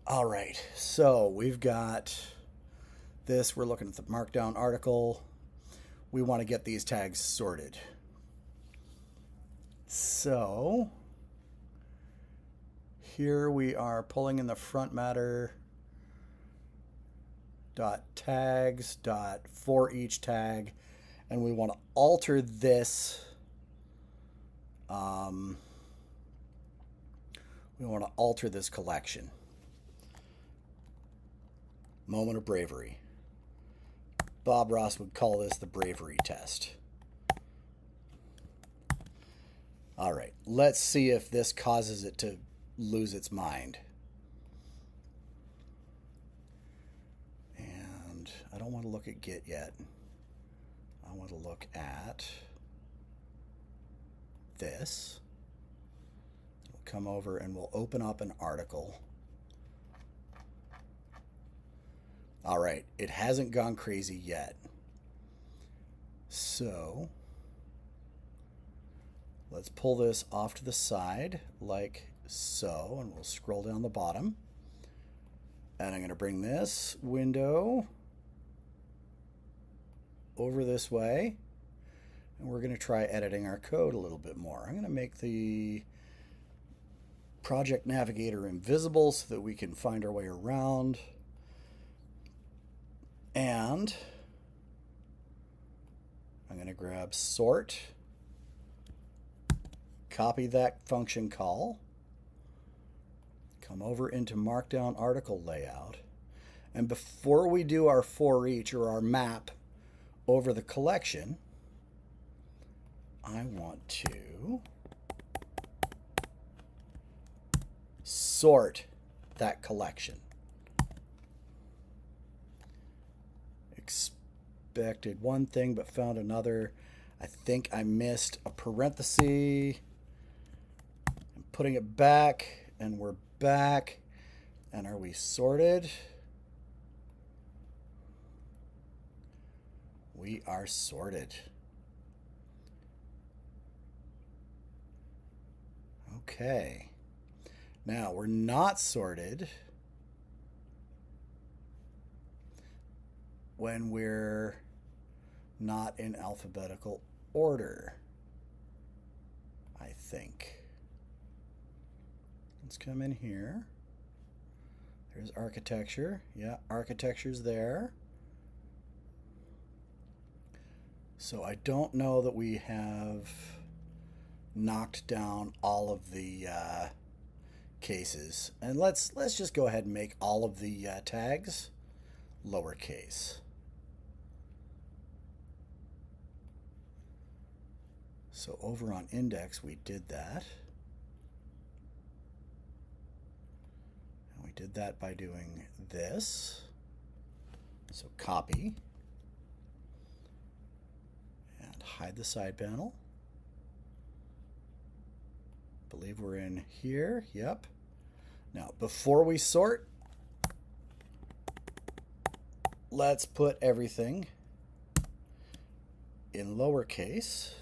All right, so we've got this. We're looking at the markdown article. We want to get these tags sorted. So here we are pulling in the front matter dot tags dot for each tag, and we want to alter this. We want to alter this collection. Moment of bravery. Bob Ross would call this the bravery test. All right, let's see if this causes it to lose its mind. And I don't want to look at Git yet. I want to look at this. We'll come over and we'll open up an article. All right, it hasn't gone crazy yet. So let's pull this off to the side like so, and we'll scroll down the bottom. And I'm going to bring this window over this way, and we're going to try editing our code a little bit more. I'm going to make the project navigator invisible so that we can find our way around. And I'm going to grab sort, copy that function call, come over into markdown article layout, and before we do our for each or our map over the collection, I want to sort that collection. Expected one thing but found another. I think I missed a parenthesis. I'm putting it back, and we're back. And are we sorted? We are sorted. Okay. Now we're not sorted when we're not in alphabetical order, I think. Let's come in here. There's architecture. Yeah, architecture's there. So I don't know that we have knocked down all of the cases. And let's just go ahead and make all of the tags lowercase. So over on index, we did that. And we did that by doing this. So copy. And hide the side panel. Believe we're in here. Yep. Now, before we sort, let's put everything in lowercase.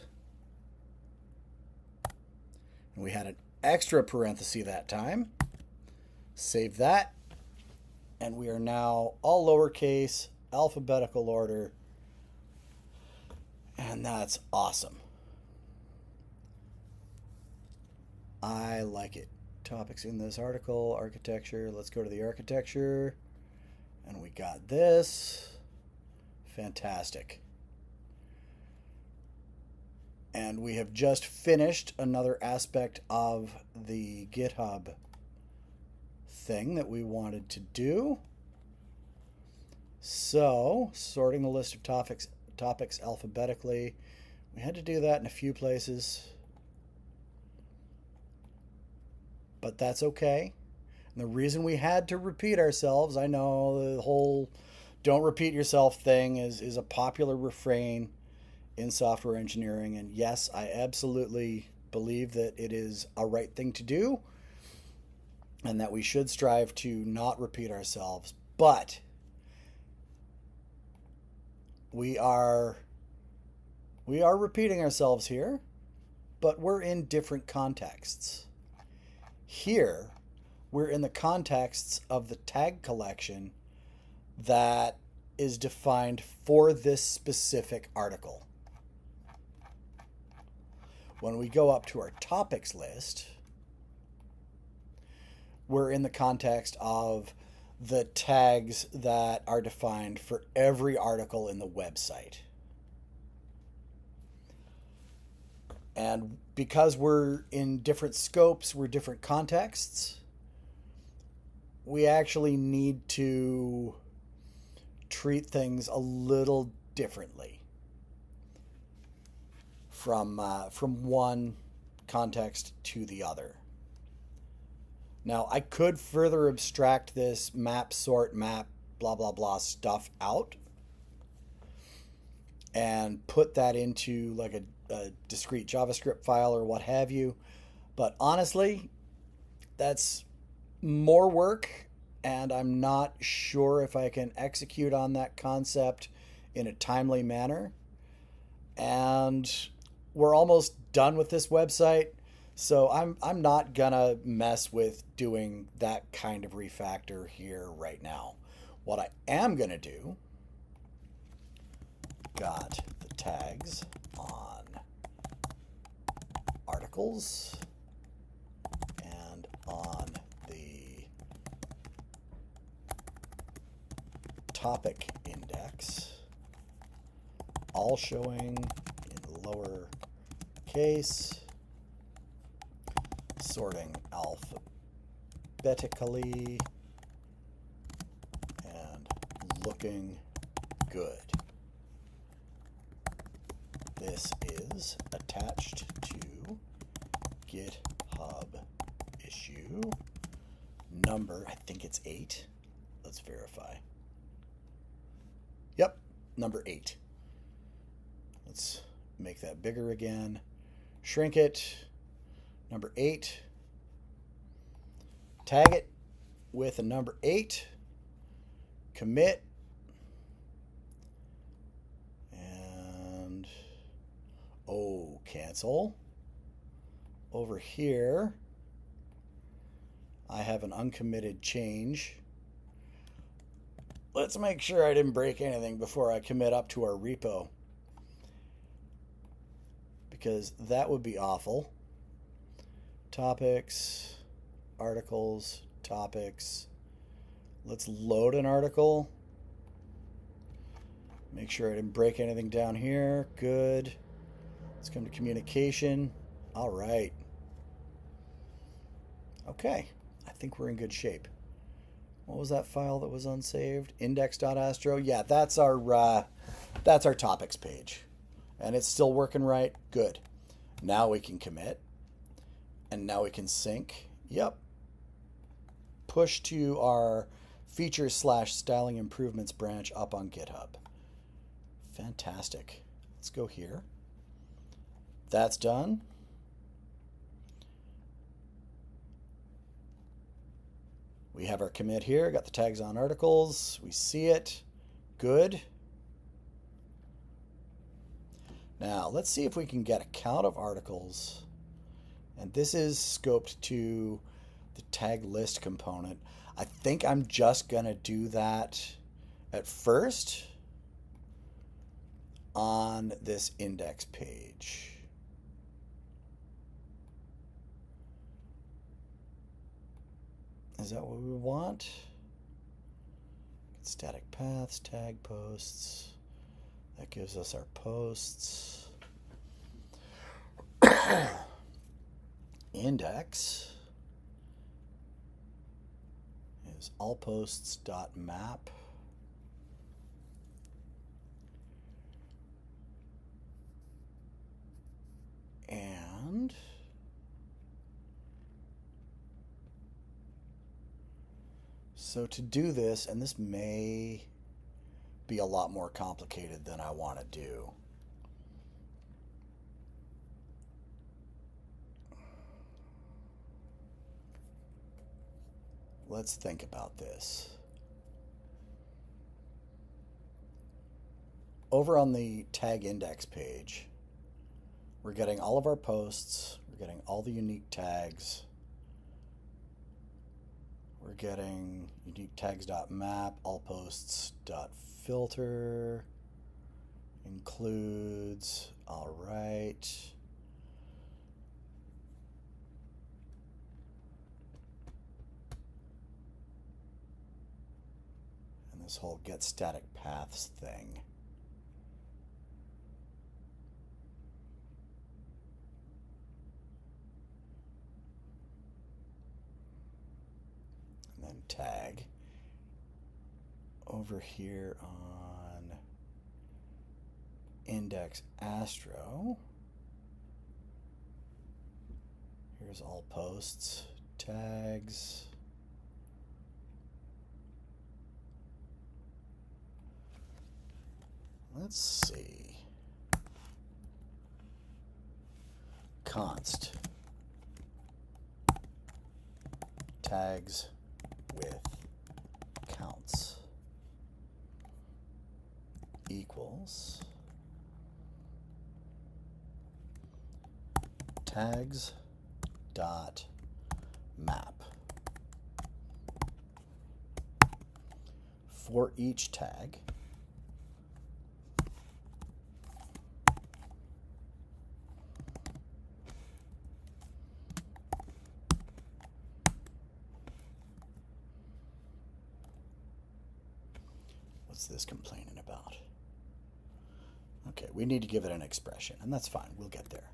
And we had an extra parenthesis that time. Save that. And we are now all lowercase, alphabetical order. And that's awesome. I like it. Topics in this article, architecture. Let's go to the architecture. And we got this. Fantastic. And we have just finished another aspect of the GitHub thing that we wanted to do. So, sorting the list of topics alphabetically. We had to do that in a few places, but that's okay. And the reason we had to repeat ourselves, I know the whole don't repeat yourself thing is a popular refrain in software engineering. And yes, I absolutely believe that it is a right thing to do and that we should strive to not repeat ourselves. But we are repeating ourselves here, but we're in different contexts. Here, we're in the contexts of the tag collection that is defined for this specific article. When we go up to our topics list, we're in the context of the tags that are defined for every article in the website. And because we're in different scopes, we're different contexts, we actually need to treat things a little differently from one context to the other. Now, I could further abstract this map, sort, map, blah, blah, blah stuff out and put that into like a discrete JavaScript file or what have you. But honestly, that's more work, and I'm not sure if I can execute on that concept in a timely manner. And we're almost done with this website, so I'm not gonna mess with doing that kind of refactor here right now. What I am gonna do, got the tags on articles and on the topic index, all showing in lower case, sorting alphabetically, and looking good. This is attached to GitHub issue number, I think it's 8. Let's verify. Yep, number 8. Let's make that bigger again. Shrink it. Number 8. Tag it with a number 8. Commit. And cancel. Over here, I have an uncommitted change. Let's make sure I didn't break anything before I commit up to our repo, because that would be awful. Topics, articles, topics. Let's load an article. Make sure I didn't break anything down here. Good. Let's come to communication. All right. Okay. I think we're in good shape. What was that file that was unsaved? Index.astro. Yeah, that's our topics page. And it's still working right. Good. Now we can commit. And now we can sync. Yep. Push to our features/styling improvements branch up on GitHub. Fantastic. Let's go here. That's done. We have our commit here. Got the tags on articles. We see it. Good. Now, let's see if we can get a count of articles. And this is scoped to the tag list component. I think I'm just going to do that at first on this index page. Is that what we want? Static paths, tag posts. That gives us our posts. Index is allposts.map. And so to do this, and this may be a lot more complicated than I want to do. Let's think about this. Over on the tag index page, we're getting all of our posts, we're getting all the unique tags. we're getting unique tags.map, all posts.filter, includes, all right. And this whole get static paths thing. And then tag. Over here on index astro, here's all posts, tags. Let's see. Const tags with counts equals tags dot map. For each tag, what's this complaining about? Okay, we need to give it an expression, and that's fine. We'll get there.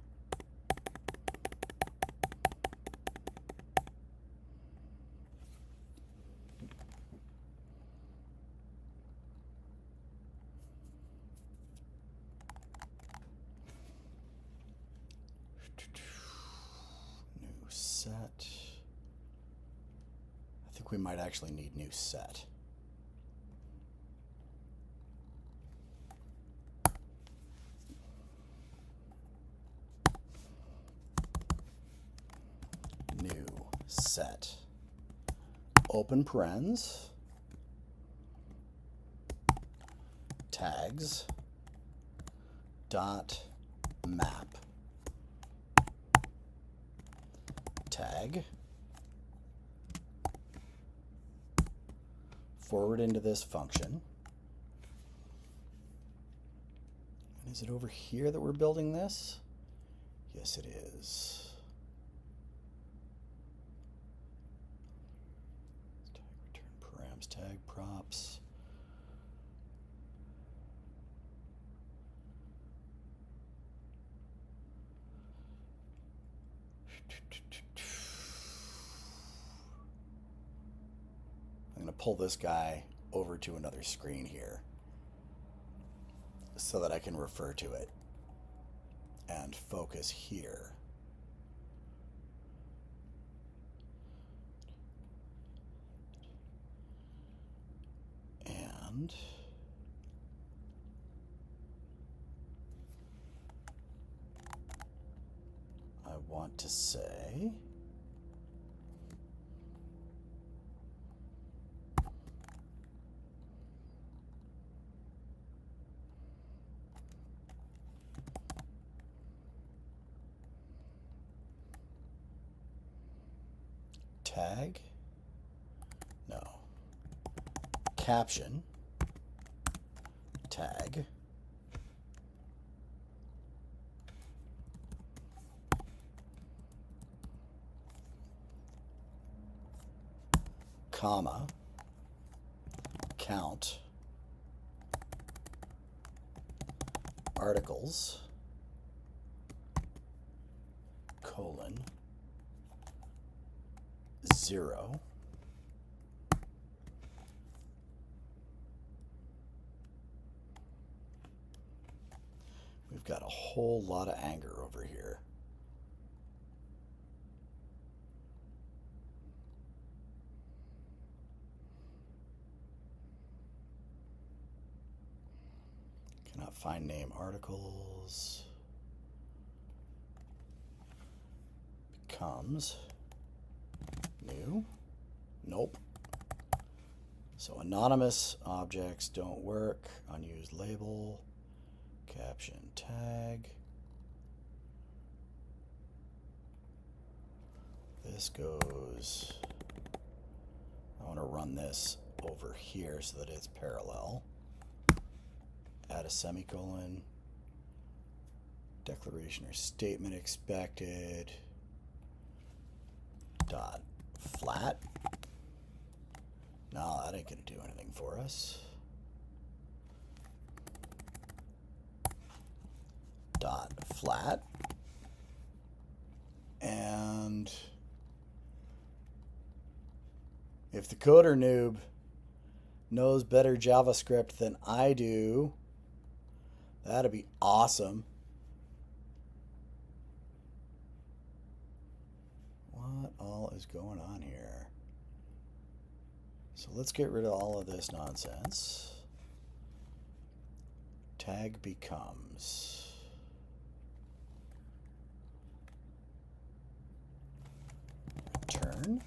New set. I think we might actually need new set. New set. Open parens. Tags dot map. Tag. Forward into this function. And is it over here that we're building this? Yes, it is. Tag return params, tag props. I'm going to pull this guy over to another screen here so that I can refer to it and focus here. And I want to say tag, no, caption, tag, comma, count, articles, colon, 0, we've got a whole lot of anger over here. Cannot find name articles. Becomes new. Nope. So anonymous objects don't work. Unused label. Caption tag. This goes I want to run this over here so that it's parallel. Add a semicolon. Declaration or statement expected. Dot flat. No, that ain't going to do anything for us. Dot flat. And if the coder noob knows better JavaScript than I do, that'd be awesome. What all is going on here? So let's get rid of all of this nonsense. Tag becomes return.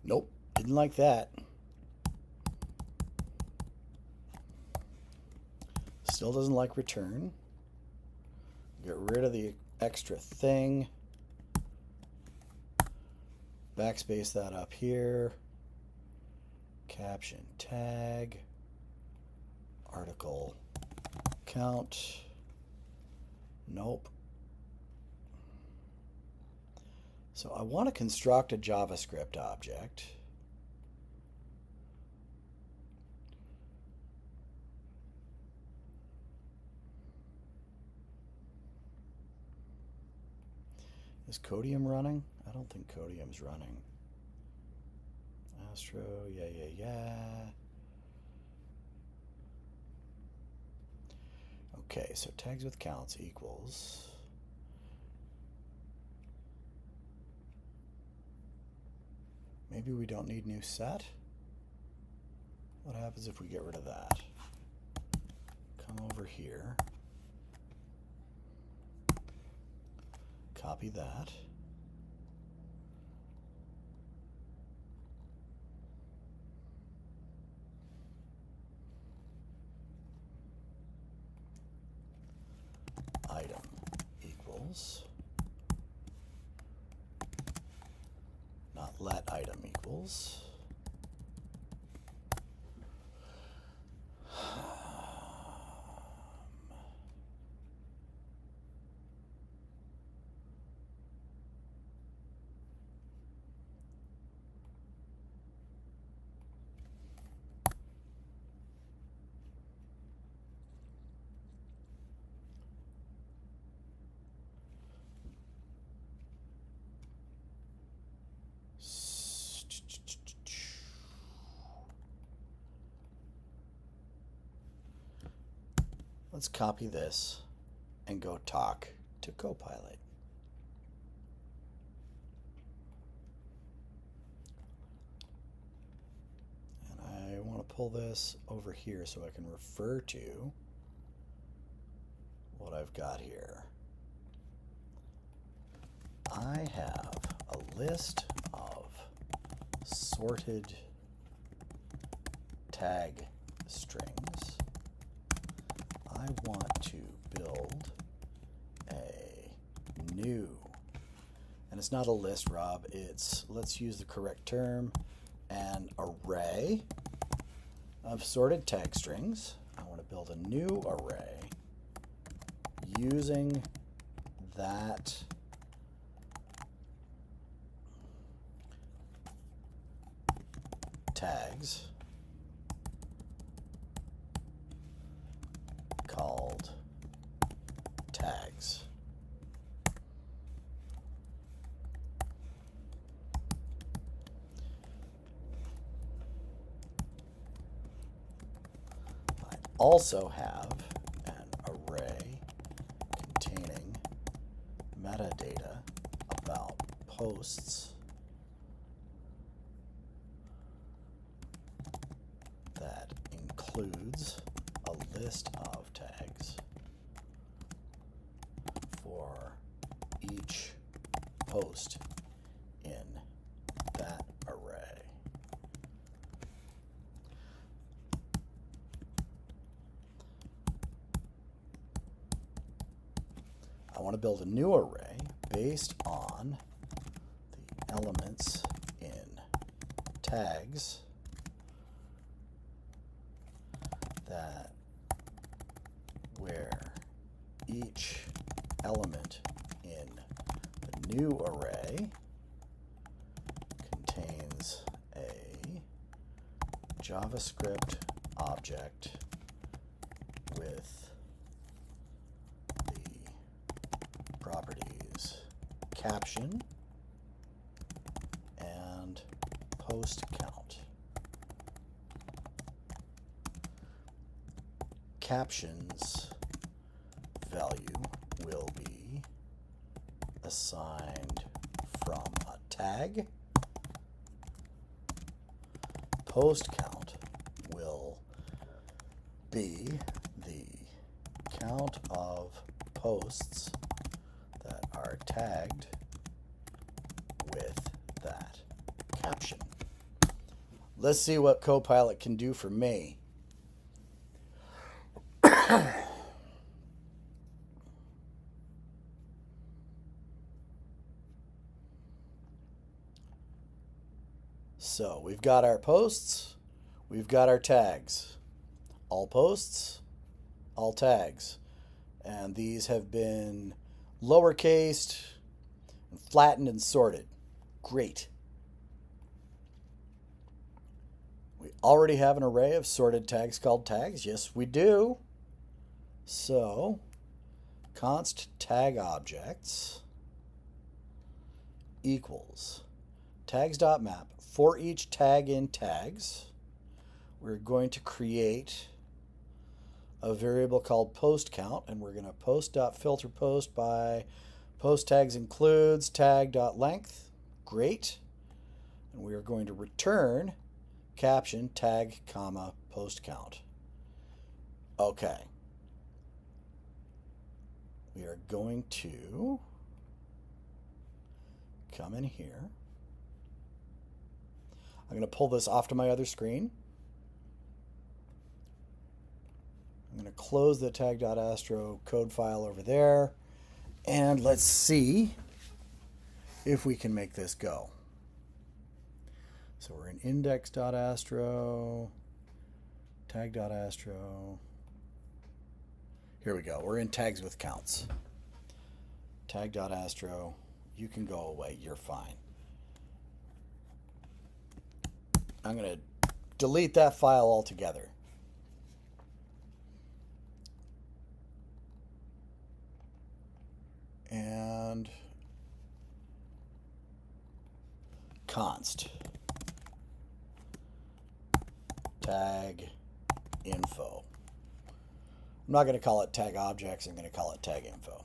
Nope, didn't like that. Still doesn't like return. Get rid of the extra thing. Backspace that up here. Caption tag. Article count. Nope. So I want to construct a JavaScript object. Is Codium running? I don't think Codium's running. Astro, yeah. Okay, so tags with counts equals. Maybe we don't need new set. What happens if we get rid of that? Come over here. Copy that. Item equals. Not let item equals. Let's copy this and go talk to Copilot. And I want to pull this over here so I can refer to what I've got here. I have a list of sorted tag strings. I want to build a new, and it's not a list, Rob, it's, let's use the correct term, an array of sorted tag strings. I want to build a new array using that tags called tags. I also have an array containing metadata about posts that includes a list of post in that array. I want to build a new array based on the elements in tags that where each element in the new array contains a JavaScript object with the properties caption and post count. Captions value will be assigned from a tag. Post count will be the count of posts that are tagged with that caption. Let's see what Copilot can do for me. So we've got our posts, we've got our tags. All posts, all tags. And these have been lowercased, and flattened, and sorted. Great. We already have an array of sorted tags called tags. Yes, we do. So, const tag objects equals tags.map. For each tag in tags, we're going to create a variable called post count, and we're going to post.filter post by post tags includes tag.length. Great. And we are going to return caption tag comma post count. Okay. We are going to come in here. I'm going to pull this off to my other screen. I'm going to close the tag.astro code file over there. And let's see if we can make this go. So we're in index.astro, tag.astro. Here we go. We're in tags with counts. Tag.astro. You can go away. You're fine. I'm going to delete that file altogether. And const tag info. I'm not going to call it tag objects. I'm going to call it tag info.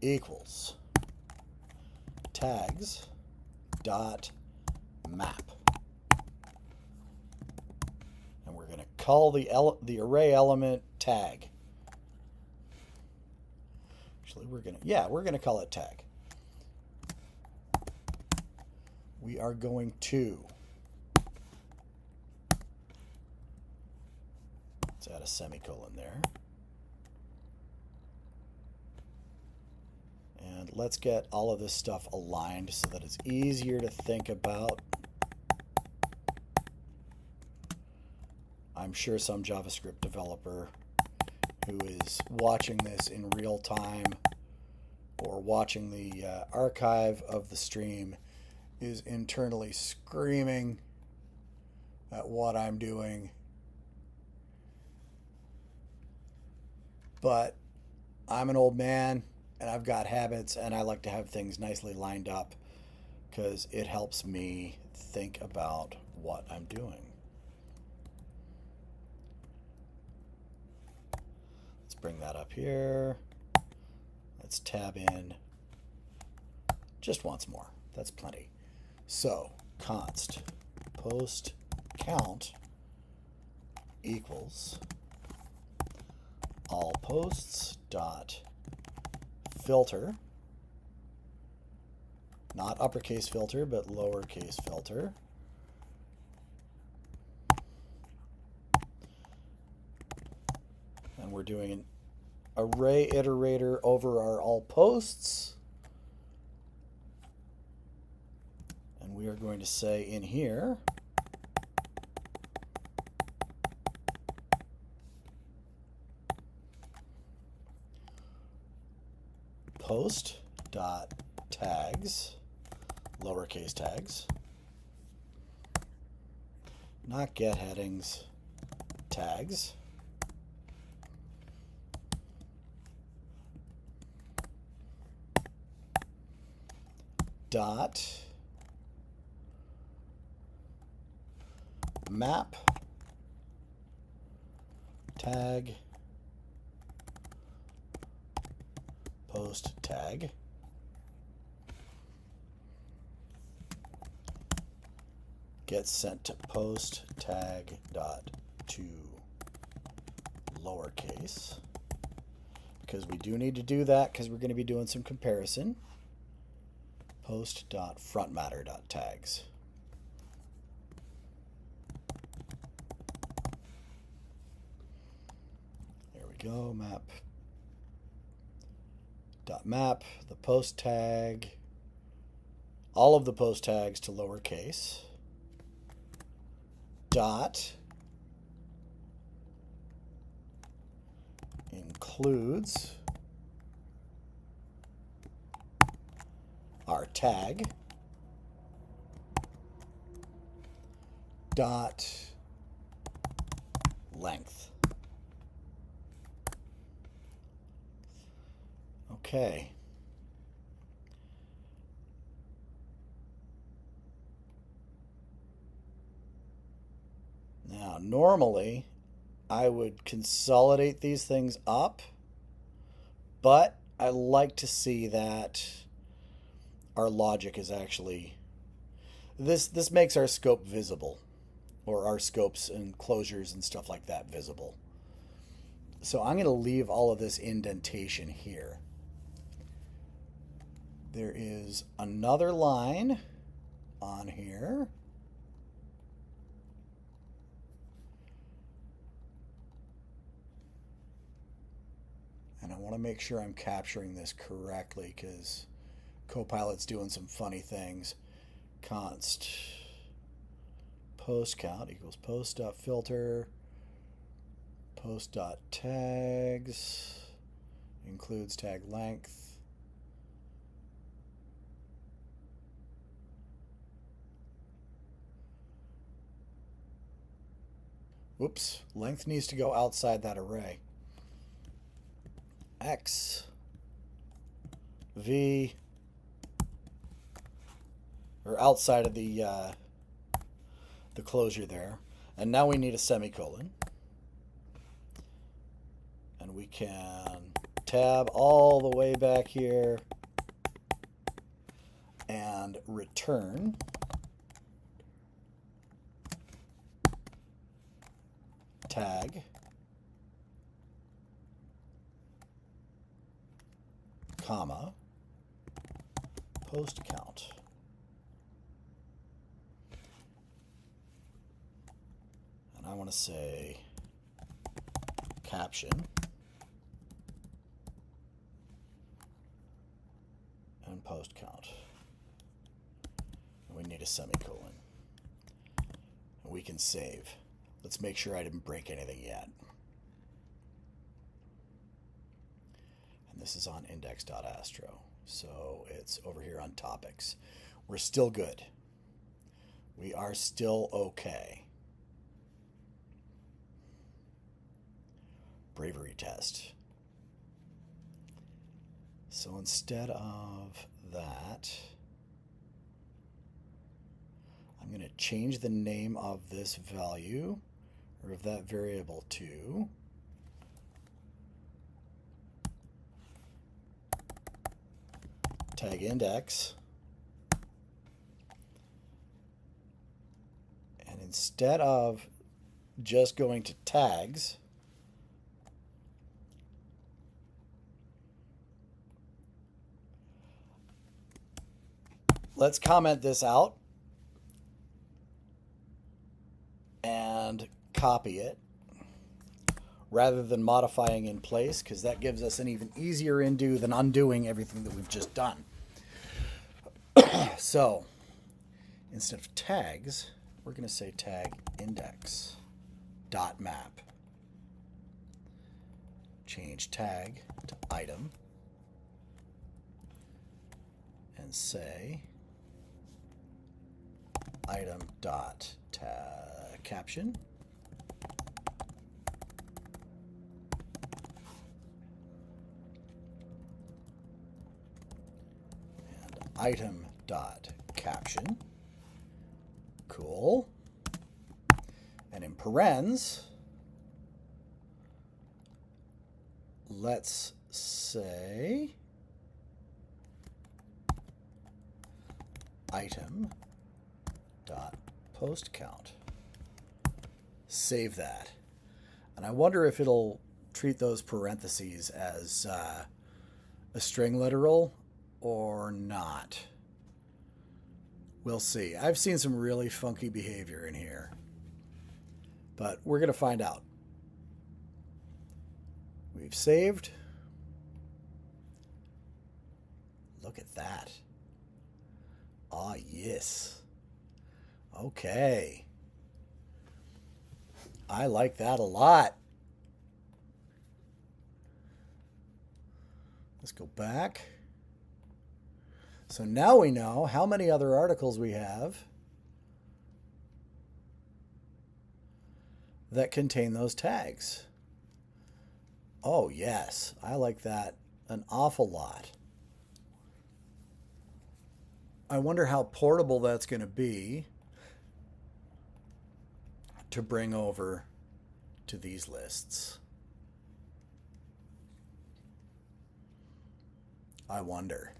Equals tags dot map. And we're going to call the array element tag. Actually, we're going to call it tag. We are going to let's add a semicolon there. And let's get all of this stuff aligned so that it's easier to think about. I'm sure some JavaScript developer who is watching this in real time or watching the archive of the stream is internally screaming at what I'm doing. But I'm an old man and I've got habits, and I like to have things nicely lined up because it helps me think about what I'm doing. Let's bring that up here. Let's tab in just once more. That's plenty. So const post count equals all posts dot filter not uppercase filter, but lowercase filter. And we're doing an array iterator over our all posts. And we are going to say in here, post.tags, lowercase tags, not get headings, tags, dot map tag post tag gets sent to post tag dot to lowercase, because we do need to do that because we're going to be doing some comparison. Post dot front matter dot tags. There we go. Map the post tag, all of the post tags to lowercase, dot includes our tag, dot length. Okay. Now, normally, I would consolidate these things up, but I like to see that our logic is actually, this makes our scope visible, or our scopes and closures and stuff like that visible. So I'm going to leave all of this indentation here. There is another line on here. And I want to make sure I'm capturing this correctly because Copilot's doing some funny things. Const post count equals post.filter post.tags includes tag length. Whoops, length needs to go outside that array. X, V, or outside of the closure there. And now we need a semicolon. And we can tab all the way back here and return tag comma post count. And I want to say caption and post count. And we need a semicolon. And we can save. Let's make sure I didn't break anything yet. And this is on index.astro. So it's over here on topics. We're still good. We are still okay. Bravery test. So instead of that, I'm going to change the name of this value, or of that variable, to tag index. And instead of just going to tags, let's comment this out and copy it rather than modifying in place, because that gives us an even easier undo than undoing everything that we've just done. So instead of tags, we're going to say tag index dot map. Change tag to item and say item dot caption and item dot caption. Cool. And in parens, let's say item dot post count. Save that. And I wonder if it'll treat those parentheses as a string literal or not. We'll see. I've seen some really funky behavior in here, but we're going to find out. We've saved. Look at that. Ah, yes. Okay. I like that a lot. Let's go back. So now we know how many other articles we have that contain those tags. Oh, yes. I like that an awful lot. I wonder how portable that's going to be to bring over to these lists. I wonder.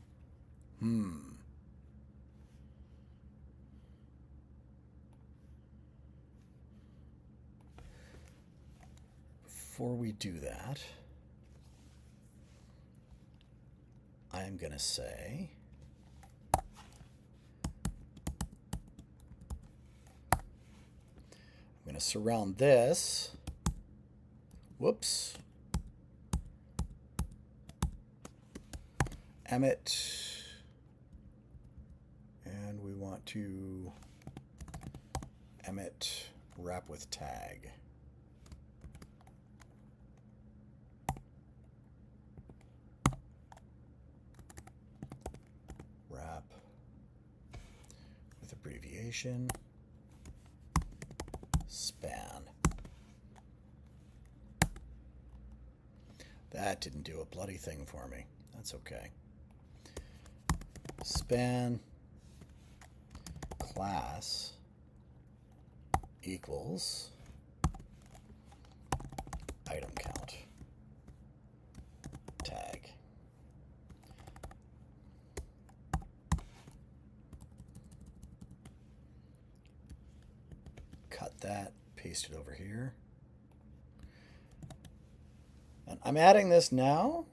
Before we do that, I'm going to say I'm going to surround this. Whoops. Emmet. And we want to emmet wrap with tag. Wrap with abbreviation. Span. That didn't do a bloody thing for me. That's okay. Span class equals item count tag. Cut that, paste it over here. And I'm adding this now.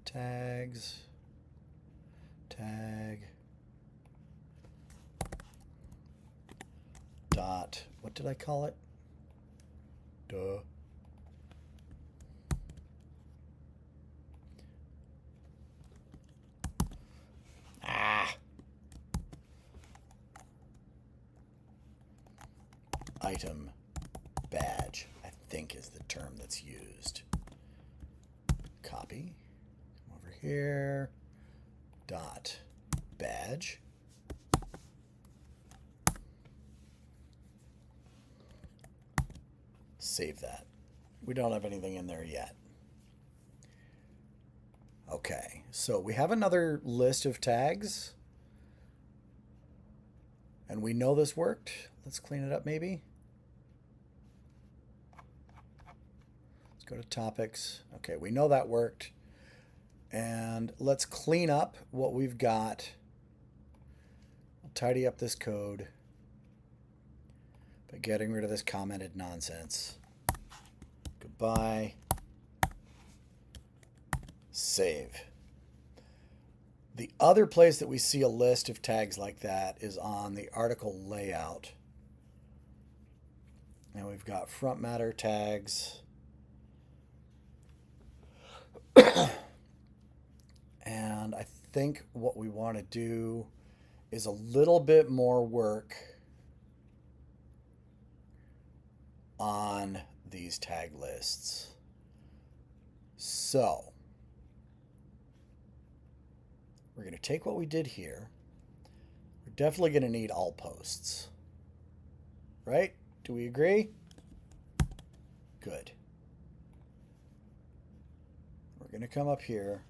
Tags, tag, dot, what did I call it? Duh. Item badge, I think is the term that's used. Copy. Over here, dot badge. Save that. We don't have anything in there yet. Okay, so we have another list of tags. And we know this worked. Let's clean it up maybe. Let's go to topics. Okay, we know that worked. And let's clean up what we've got. We'll tidy up this code by getting rid of this commented nonsense. Goodbye. Save. The other place that we see a list of tags like that is on the article layout. And we've got front matter tags. And I think what we want to do is a little bit more work on these tag lists. So we're going to take what we did here. We're definitely going to need all posts. Right? Do we agree? Good. We're going to come up here,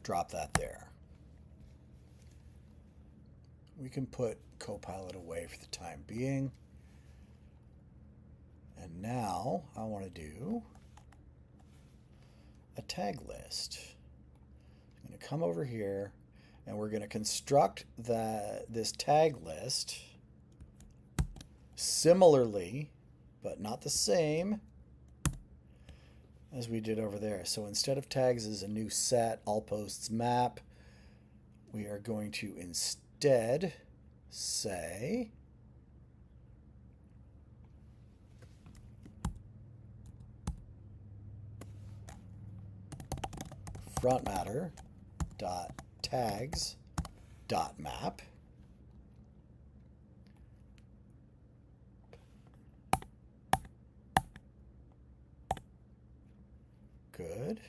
drop that there. We can put Copilot away for the time being. And now I want to do a tag list. I'm going to come over here and we're going to construct this tag list similarly, but not the same as we did over there. So instead of tags as a new set, all posts map, we are going to instead say front matter dot tags dot map. Good.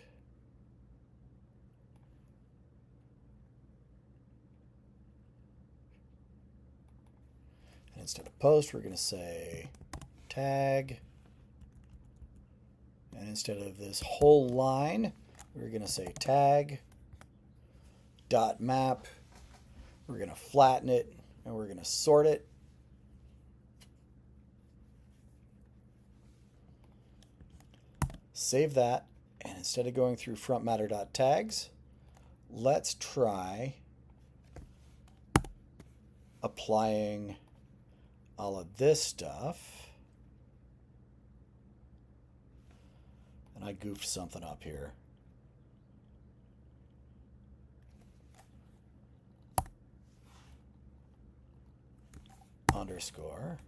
And instead of post, we're going to say tag. And instead of this whole line, we're going to say tag dot map. We're going to flatten it and we're going to sort it. Save that. And instead of going through front matter dot tags, let's try applying all of this stuff. And I goofed something up here. Underscore.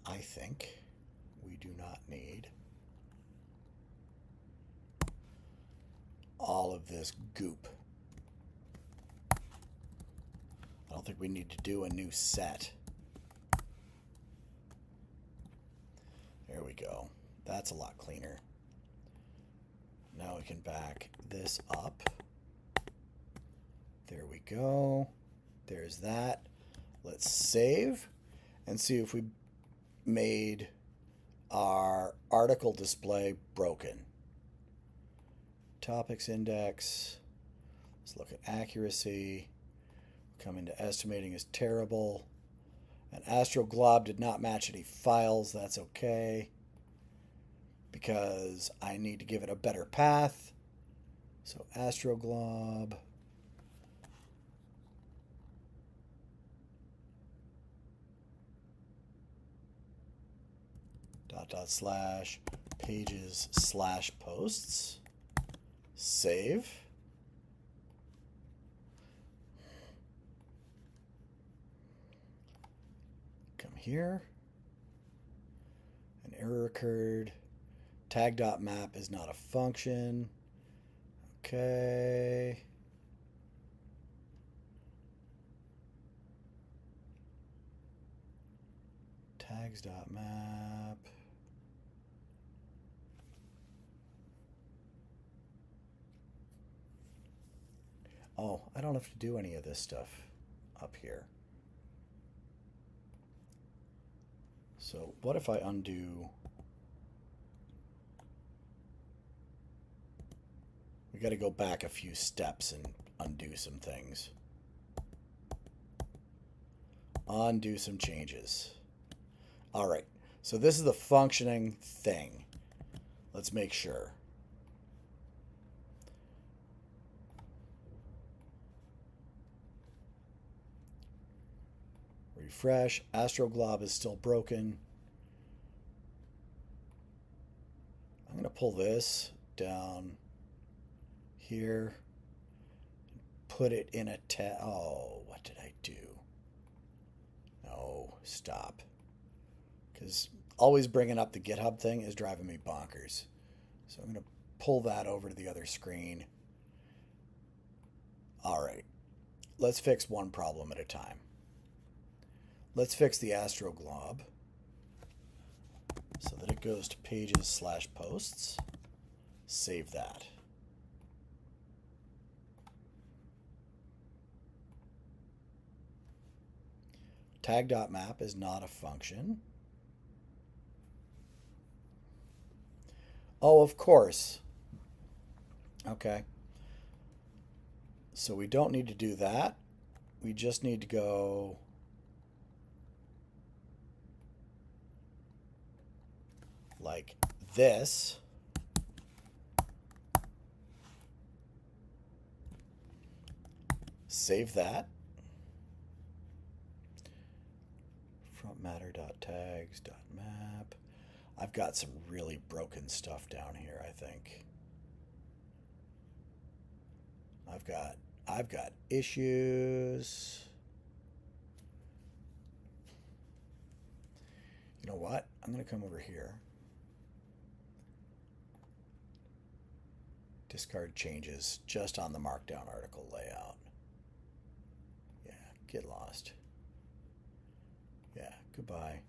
I think we do not need all of this goop. I don't think we need to do a new set. There we go. That's a lot cleaner. Now we can back this up. There we go. There's that. Let's save and see if we made our article display broken. Topics index. Let's look at accuracy. Come into estimating is terrible. And AstroGlob did not match any files. That's okay, because I need to give it a better path. So AstroGlob. // pages / posts. Save. Come here. An error occurred. Tag.map is not a function. Okay. Tags.map. Oh, I don't have to do any of this stuff up here. So what if I undo got to go back a few steps and undo some things. Undo some changes. All right, so this is the functioning thing. Let's make sure. Refresh. Astroglob is still broken. I'm going to pull this down here. Put it in a tab. Oh, what did I do? No, stop. Because always bringing up the GitHub thing is driving me bonkers. So I'm going to pull that over to the other screen. All right. Let's fix one problem at a time. Let's fix the Astroglob so that it goes to pages/posts. Save that. Tag.map is not a function. Oh, of course. Okay. So we don't need to do that. We just need to go like this. Save that. Frontmatter.tags.map. I've got some really broken stuff down here, I think. I've got issues. You know what? I'm going to come over here. Discard changes just on the Markdown article layout. Yeah, get lost. Yeah, goodbye.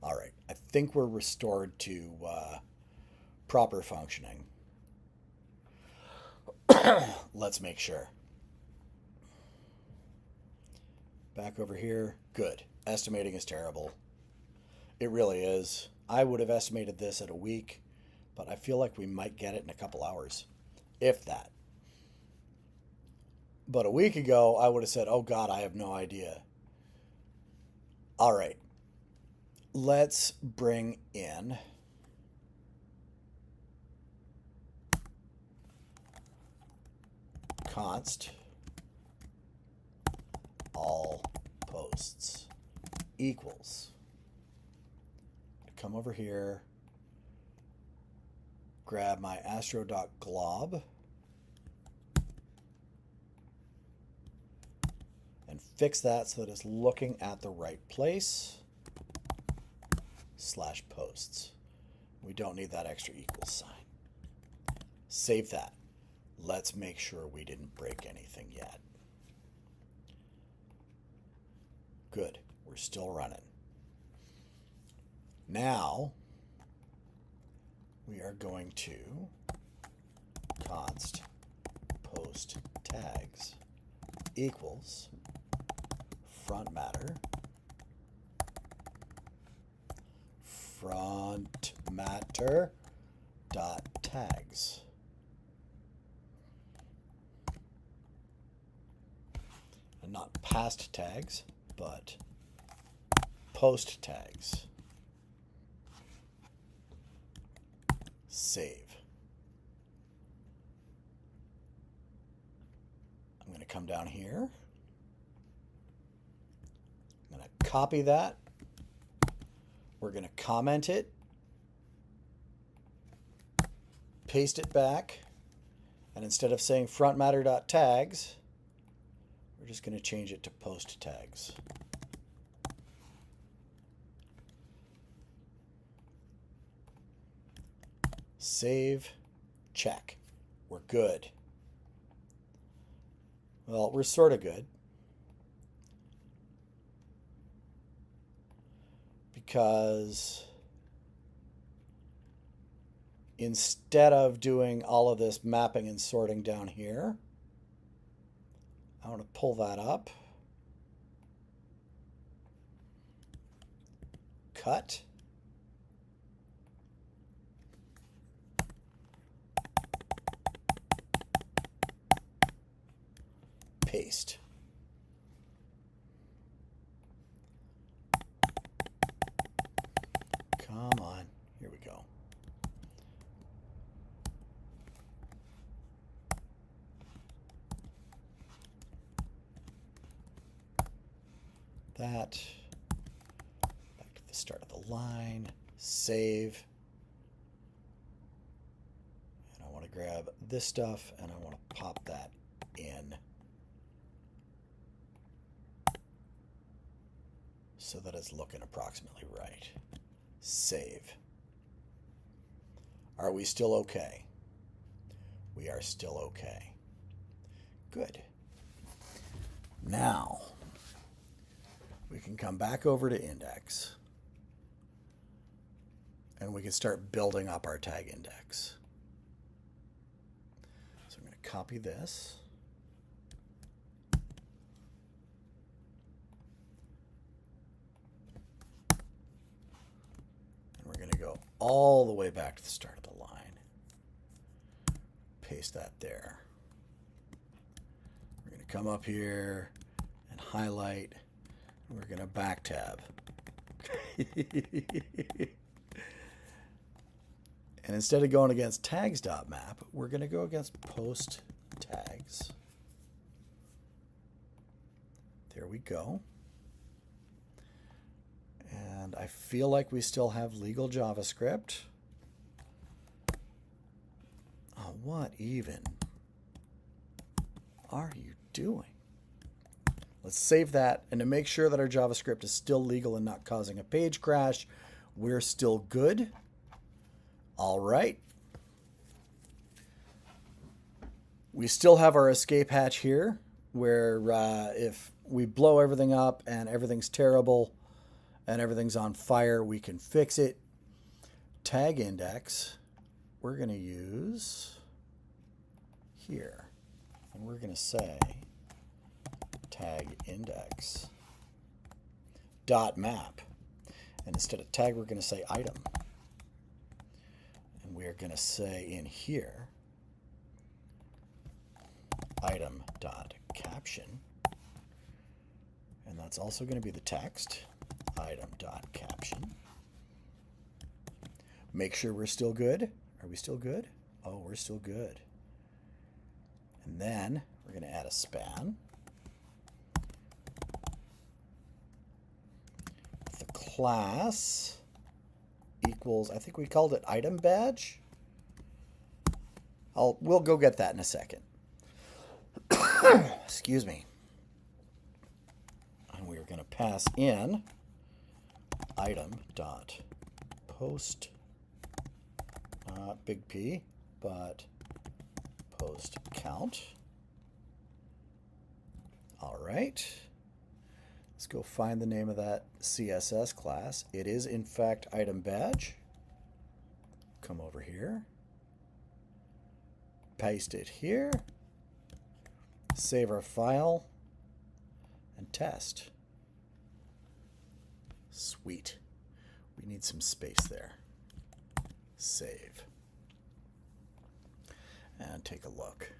All right, I think we're restored to proper functioning. Let's make sure. Back over here. Good. Estimating is terrible. It really is. I would have estimated this at a week, but I feel like we might get it in a couple hours, if that. But a week ago, I would have said, oh God, I have no idea. All right. Let's bring in const all posts equals. Come over here, grab my astro.glob and fix that so that it's looking at the right place. /posts. We don't need that extra equals sign. Save that. Let's make sure we didn't break anything yet. Good. We're still running. Now we are going to const post tags equals front matter dot tags. And not past tags, but post tags. Save. I'm going to come down here. I'm going to copy that. We're going to comment it. Paste it back. And instead of saying frontmatter.tags, we're just going to change it to post tags. Save, check. We're good. Well, we're sort of good. Because instead of doing all of this mapping and sorting down here, I want to pull that up. Cut. paste. Come on. Here we go. That. Back to the start of the line. Save. And I want to grab this stuff and I want to pop that in so that it's looking approximately right. Save. Are we still okay? We are still okay. Good. Now, we can come back over to index and we can start building up our tag index. So I'm going to copy this. And we're going to go all the way back to the start of the line. Paste that there. We're going to come up here and highlight. We're going to back tab. And instead of going against tags.map, we're going to go against post tags. There we go. And I feel like we still have legal JavaScript. Oh, what even are you doing? Let's save that. And to make sure that our JavaScript is still legal and not causing a page crash, we're still good. All right. We still have our escape hatch here where if we blow everything up and everything's terrible and everything's on fire, we can fix it. Tag index, we're going to use here. And we're going to say tag index dot map. And instead of tag, we're going to say item. And we're going to say in here item dot caption. And that's also going to be the text item dot caption. Make sure we're still good. Are we still good? Oh, we're still good. And then we're going to add a span. The class equals, I think we called it item badge. We'll go get that in a second. Excuse me. And we're going to pass in item dot post, not big P, but post count. All right. Let's go find the name of that CSS class. It is, in fact, item badge. Come over here. Paste it here. Save our file. And test. Sweet. We need some space there. Save. And take a look.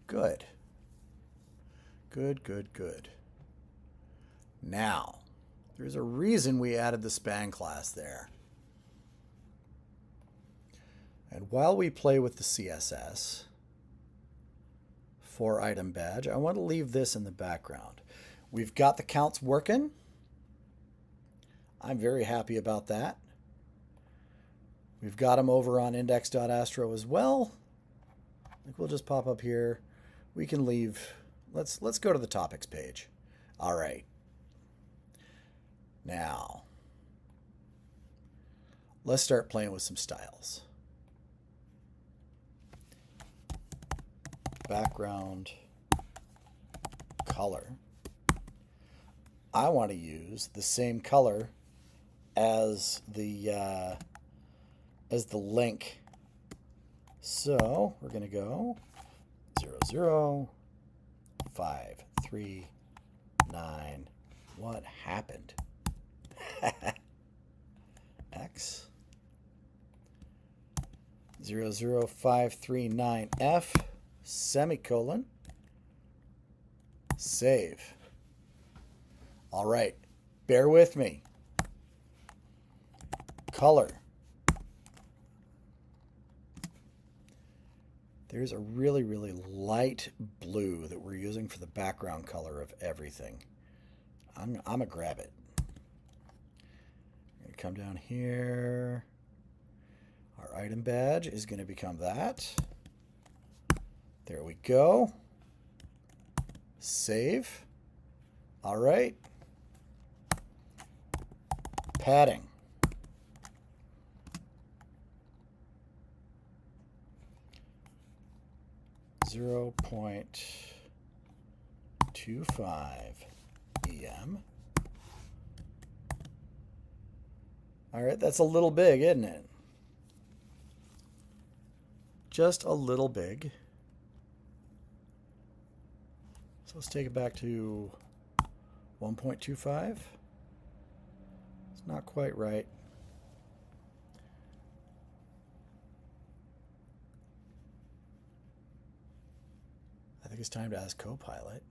Good. Good, good, good. Now, there's a reason we added the span class there. And while we play with the CSS for item badge, I want to leave this in the background. We've got the counts working. I'm very happy about that. We've got them over on index.astro as well. Like we'll just pop up here. We can leave. Let's go to the topics page. All right. Now, let's start playing with some styles. Background color. I want to use the same color as the link. So we're going to go 00 5 3 9. What happened? X 00539F semicolon Save. All right, bear with me. Color. There's a really, really light blue that we're using for the background color of everything. I'm gonna grab it. I'm gonna come down here. Our item badge is gonna become that. There we go. Save. All right. Padding. .25 EM. All right, that's a little big, isn't it? Just a little big. So let's take it back to 1.25. It's not quite right. I think it's time to ask Copilot.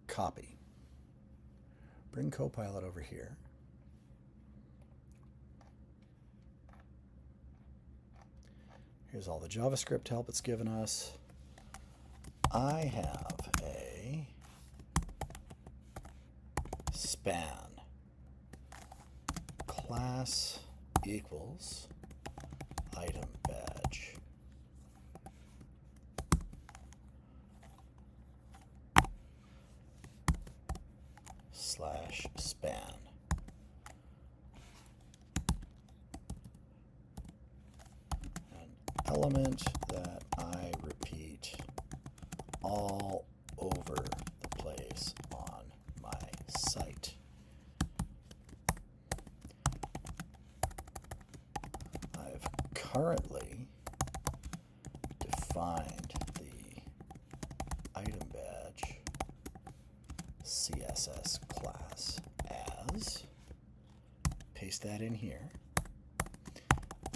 Copy. Bring Copilot over here. Here's all the JavaScript help it's given us. I have a span class equals item badge slash span. An element that I repeat all over the place on my site. I've currently defined the item badge CSS class as, paste that in here.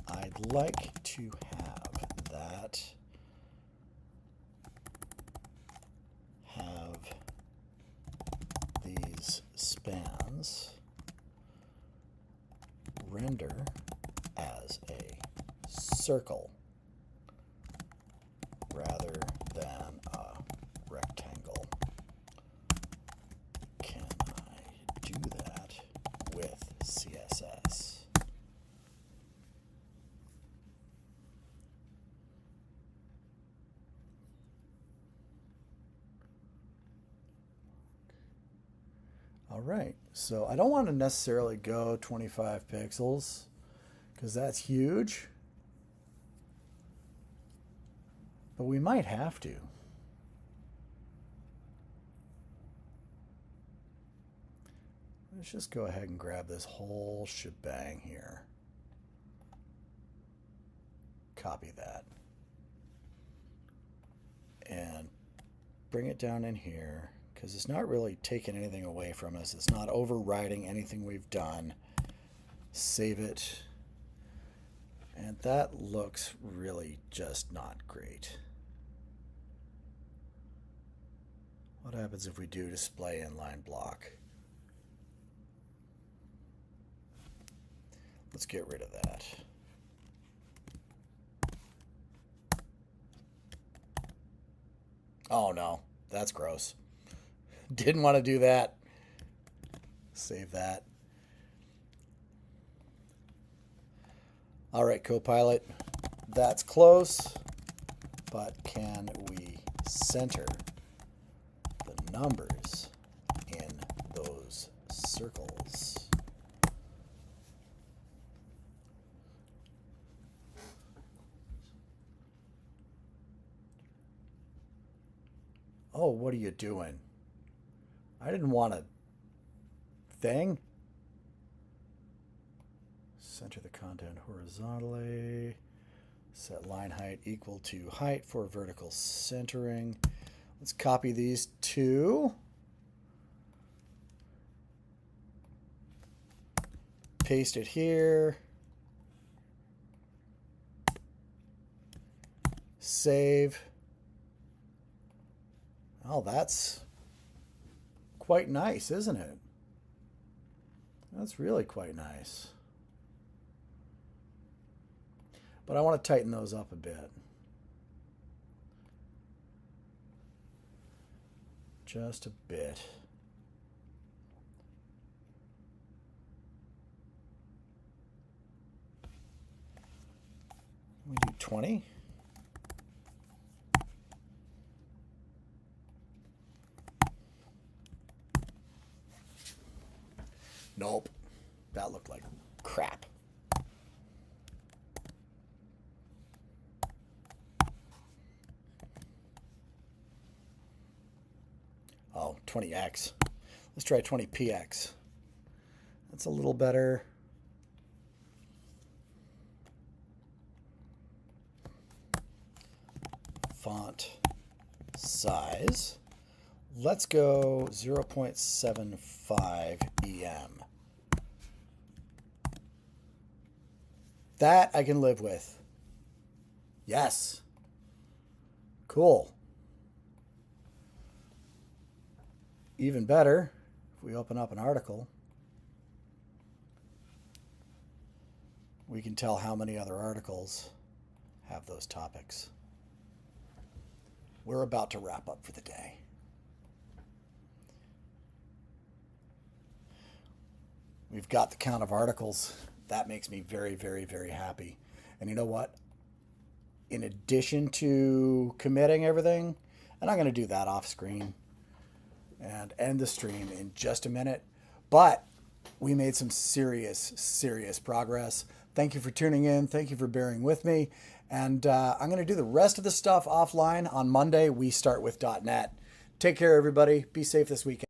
I'd like to have that have these spans render as a circle rather than a rectangle. Can I do that with CSS? All right, so I don't want to necessarily go 25 pixels because that's huge, but we might have to. Let's just go ahead and grab this whole shebang here. Copy that. And bring it down in here because it's not really taking anything away from us. It's not overriding anything we've done. Save it. And that looks really just not great. What happens if we do display inline block? Let's get rid of that. Oh no, that's gross. Didn't want to do that. Save that. All right, Copilot, that's close, but can we center the numbers in those circles? Oh, what are you doing? I didn't want a thing. Center the content horizontally. Set line height equal to height for vertical centering. Let's copy these two. Paste it here. Save. Oh, that's quite nice, isn't it? That's really quite nice. But I want to tighten those up a bit. Just a bit. We do 20. Nope. That looked like crap. Oh, 20x. Let's try 20px. That's a little better. Font size. Let's go 0.75 EM. That I can live with. Yes. Cool. Even better, if we open up an article, we can tell how many other articles have those topics. We're about to wrap up for the day. We've got the count of articles. That makes me very, very, very happy. And you know what? In addition to committing everything, and I'm going to do that off screen and end the stream in just a minute, but we made some serious, serious progress. Thank you for tuning in. Thank you for bearing with me. And I'm going to do the rest of the stuff offline. On Monday, we start with .NET. Take care, everybody. Be safe this weekend.